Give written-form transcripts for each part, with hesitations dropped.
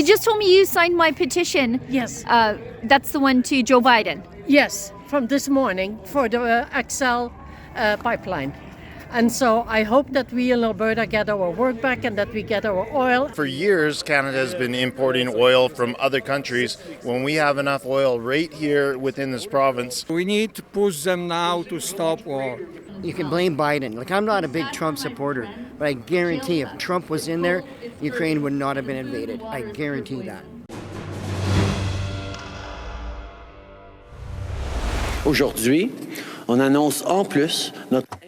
just told me you signed my petition. Yes. That's the one to Joe Biden. Yes, from this morning for the XL pipeline. And so I hope that we in Alberta get our work back and that we get our oil. For years, Canada has been importing oil from other countries. When we have enough oil right here within this province, we need to push them now to stop war. You can blame Biden. Like, I'm not a big Trump supporter, but I guarantee if Trump was in there, Ukraine would not have been invaded. I guarantee that. Aujourd'hui, on annonce en plus notre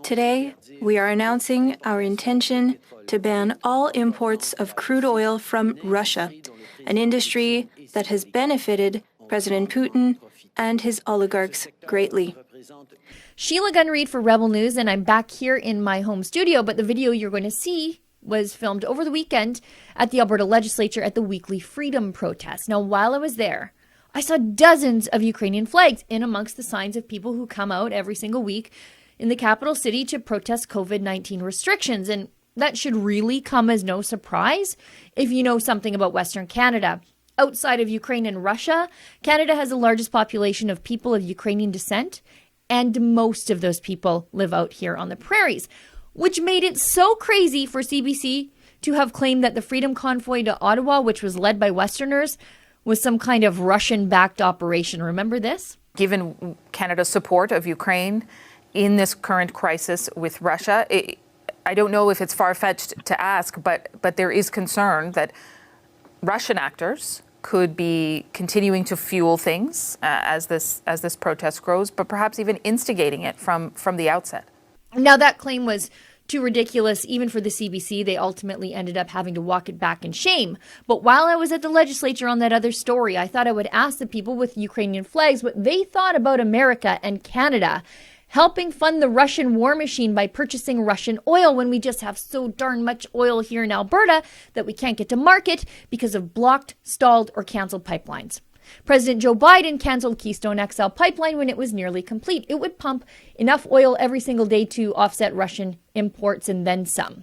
Today, we are announcing our intention to ban all imports of crude oil from Russia, an industry that has benefited President Putin and his oligarchs greatly. Sheila Gunn-Reid for Rebel News, and I'm back here in my home studio, but the video you're going to see was filmed over the weekend at the Alberta Legislature at the weekly Freedom Protest. Now, while I was there, I saw dozens of Ukrainian flags in amongst the signs of people who come out every single week in the capital city to protest COVID-19 restrictions. And that should really come as no surprise if you know something about Western Canada. Outside of Ukraine and Russia, Canada has the largest population of people of Ukrainian descent, and most of those people live out here on the prairies, which made it so crazy for CBC to have claimed that the Freedom Convoy to Ottawa, which was led by Westerners, was some kind of Russian-backed operation. Remember this? Given Canada's support of Ukraine in this current crisis with Russia, I don't know if it's far-fetched to ask, but there is concern that Russian actors could be continuing to fuel things as this protest grows, but perhaps even instigating it from the outset. Now, that claim was too ridiculous even for the CBC. They ultimately ended up having to walk it back in shame. But while I was at the legislature on that other story, I thought I would ask the people with Ukrainian flags what they thought about America and Canada helping fund the Russian war machine by purchasing Russian oil when we just have so darn much oil here in Alberta that we can't get to market because of blocked, stalled, or canceled pipelines. President Joe Biden canceled Keystone XL pipeline when it was nearly complete. It would pump enough oil every single day to offset Russian imports and then some,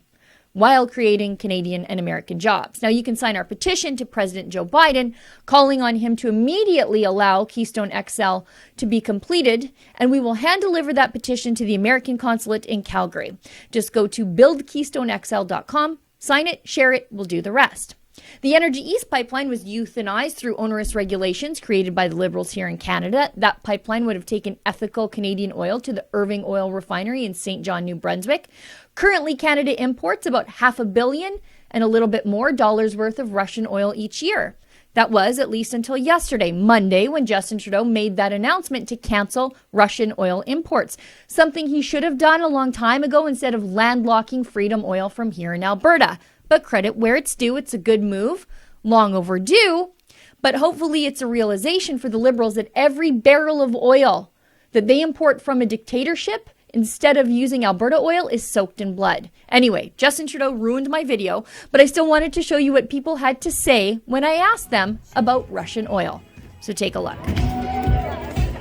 while creating Canadian and American jobs. Now, you can sign our petition to President Joe Biden, calling on him to immediately allow Keystone XL to be completed, and we will hand-deliver that petition to the American consulate in Calgary. Just go to buildkeystoneXL.com, sign it, share it, we'll do the rest. The Energy East pipeline was euthanized through onerous regulations created by the Liberals here in Canada. That pipeline would have taken ethical Canadian oil to the Irving Oil Refinery in St. John, New Brunswick. Currently, Canada imports about $500 million and a little bit more dollars worth of Russian oil each year. That was at least until yesterday, Monday, when Justin Trudeau made that announcement to cancel Russian oil imports, something he should have done a long time ago instead of landlocking Freedom Oil from here in Alberta. But credit where it's due, it's a good move, long overdue, but hopefully it's a realization for the Liberals that every barrel of oil that they import from a dictatorship instead of using Alberta oil is soaked in blood. Anyway, Justin Trudeau ruined my video, but I still wanted to show you what people had to say when I asked them about Russian oil. So take a look.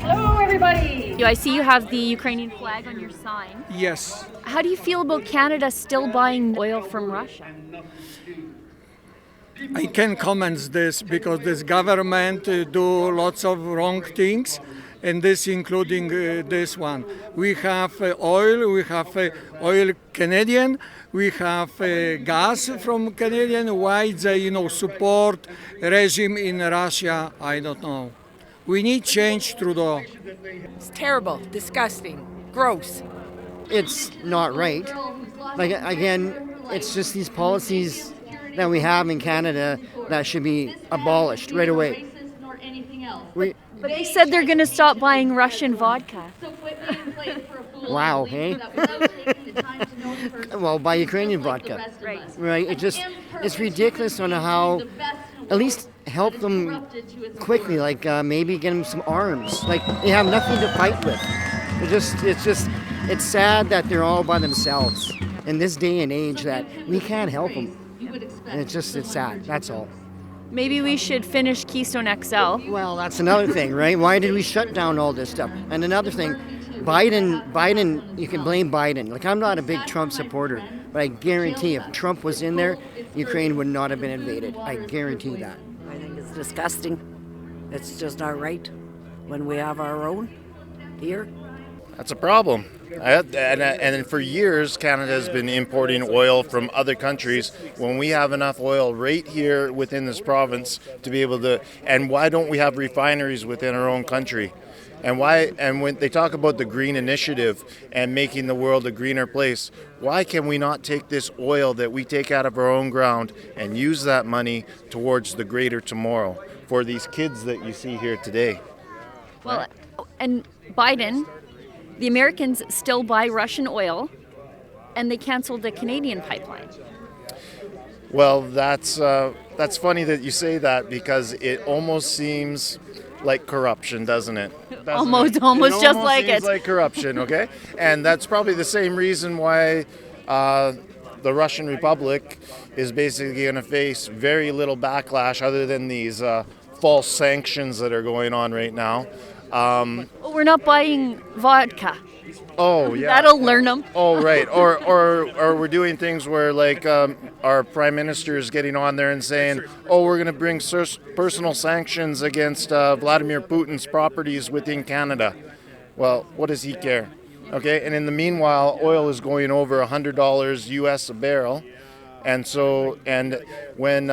Hello, everybody. I see you have the Ukrainian flag on your sign. Yes. How do you feel about Canada still buying oil from Russia? I can't comment this because this government do lots of wrong things, and this including this one. We have oil, we have oil Canadian, we have gas from Canadian. Why they support regime in Russia? I don't know. We need change, Trudeau. It's terrible, disgusting, gross. It's not right. Like, again, it's just these policies that we have in Canada that should be abolished right away. But they said they're going to stop buying Russian vodka. Wow, hey? Well, buy Ukrainian vodka. Right. It's ridiculous on how, at least help them quickly, like maybe get them some arms. Like, they have nothing to fight with. It's sad that they're all by themselves in this day and age that we can't help them. And it's sad, that's all. Maybe we should finish Keystone XL. Well, that's another thing, right? Why did we shut down all this stuff? And another thing, Biden, you can blame Biden. Like, I'm not a big Trump supporter, but I guarantee if Trump was in there, Ukraine would not have been invaded. I guarantee that. I think it's disgusting. It's just not right when we have our own here. That's a problem. And for years, Canada has been importing oil from other countries when we have enough oil right here within this province to be able to. And why don't we have refineries within our own country? And when they talk about the green initiative and making the world a greener place, why can we not take this oil that we take out of our own ground and use that money towards the greater tomorrow for these kids that you see here today? Well, and Biden, the Americans still buy Russian oil, and they canceled the Canadian pipeline. Well, that's funny that you say that, because it almost seems like corruption, doesn't it? Almost just like it. Seems like corruption, okay? And that's probably the same reason why the Russian Republic is basically going to face very little backlash other than these false sanctions that are going on right now. Well, we're not buying vodka. Oh, yeah. That'll learn them. Oh, right. Or we're doing things where, like, our prime minister is getting on there and saying, oh, we're going to bring personal sanctions against Vladimir Putin's properties within Canada. Well, what does he care? Okay, and in the meanwhile, oil is going over $100 US a barrel. And when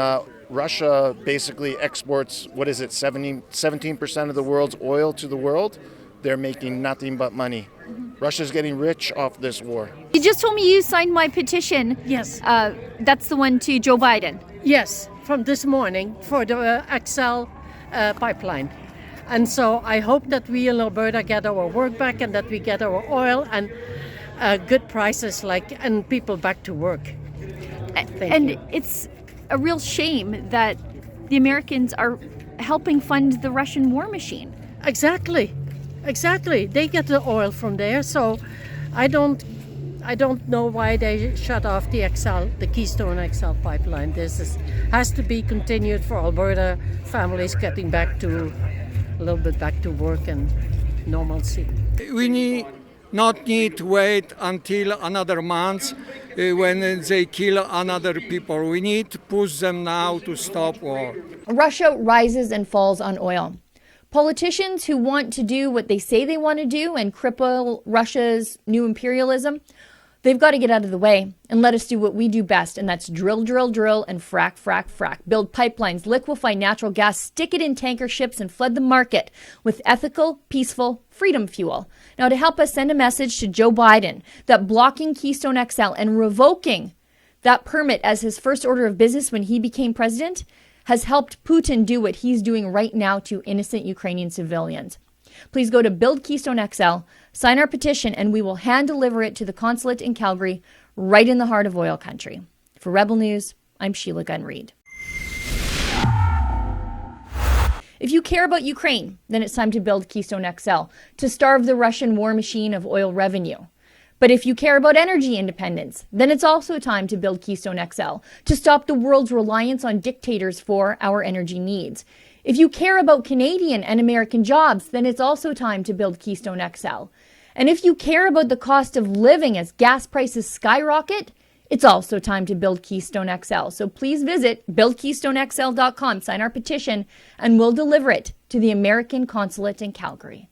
Russia basically exports, 17% of the world's oil to the world, they're making nothing but money. Russia's getting rich off this war. You just told me you signed my petition. Yes. That's the one to Joe Biden. Yes, from this morning for the XL pipeline. And so I hope that we in Alberta get our work back and that we get our oil and good prices, and people back to work. And it's a real shame that the Americans are helping fund the Russian war machine. Exactly. They get the oil from there, so I don't know why they shut off the Keystone XL pipeline. This has to be continued for Alberta families getting back to a little bit back to work and normalcy. We not need to wait until another month when they kill another people. We need to push them now to stop war. Russia rises and falls on oil. Politicians who want to do what they say they want to do and cripple Russia's new imperialism, they've got to get out of the way and let us do what we do best, and that's drill, drill, drill, and frack, frack, frack. Build pipelines, liquefy natural gas, stick it in tanker ships, and flood the market with ethical, peaceful, freedom fuel. Now, to help us send a message to Joe Biden that blocking Keystone XL and revoking that permit as his first order of business when he became president has helped Putin do what he's doing right now to innocent Ukrainian civilians. Please go to Build Keystone XL, sign our petition, and we will hand deliver it to the consulate in Calgary, right in the heart of oil country. For Rebel News, I'm Sheila Gunn Reid. If you care about Ukraine, then it's time to build Keystone XL to starve the Russian war machine of oil revenue. But if you care about energy independence, then it's also time to build Keystone XL to stop the world's reliance on dictators for our energy needs. If you care about Canadian and American jobs, then it's also time to build Keystone XL. And if you care about the cost of living as gas prices skyrocket, it's also time to build Keystone XL. So please visit buildkeystoneXL.com, sign our petition, and we'll deliver it to the American consulate in Calgary.